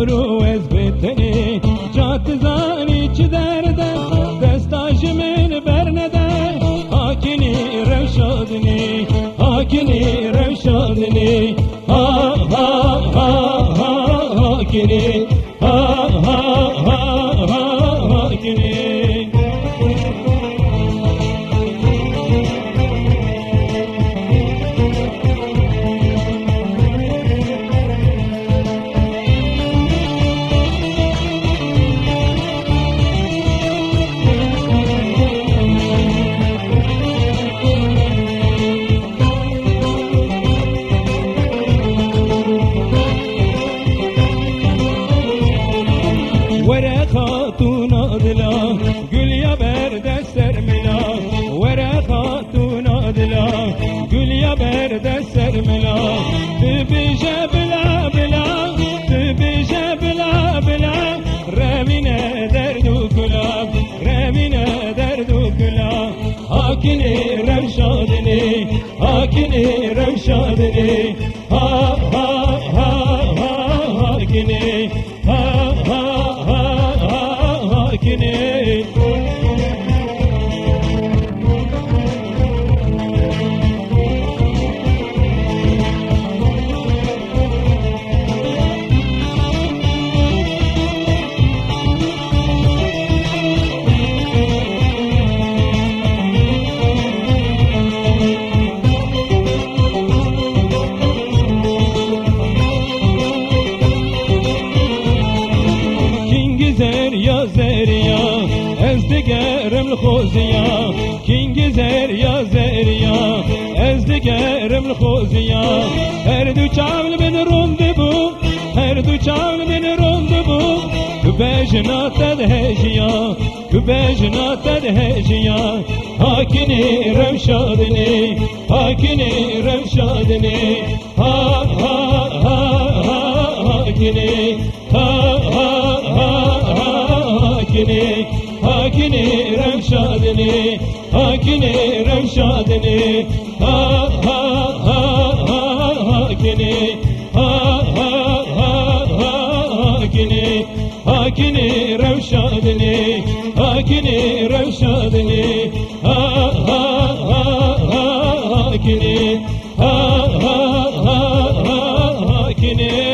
برو از بتنی جات زانی چه درده دستاش من برنده حاکنی روشادنی حاکنی روشادنی ها ها ها ها حاکنی ها ها ها ها حاکنی ورا خاتون دلا گل یا برد سر ملا ورا خاتون دلا گل یا برد سر ملا تو بیجه بلا بلا تو بیجه بلا بلا روینه درد و کلا روینه درد و کلا حاکنی روشادنی حاکنی روشادنی ها ها ها ها حاکنی ها ها حاکنی زریا زریا از دگرم الخوزیا کینگ زریا زریا از دگرم الخوزیا هر دو چاول من رونده بو هر دو چاول من رونده بو تو بجنات دهجیا تو بجنات دهجیا حاکنی روشادنی حاکنی روشادنی ها ها ها ها حاکنی ها ها حاکنی حاکنی روشادنی حاکنی روشادنی ها ها ها ها حاکنی ها ها ها ها حاکنی حاکنی روشادنی حاکنی روشادنی ها ها ها ها حاکنی ها ها ها ها حاکنی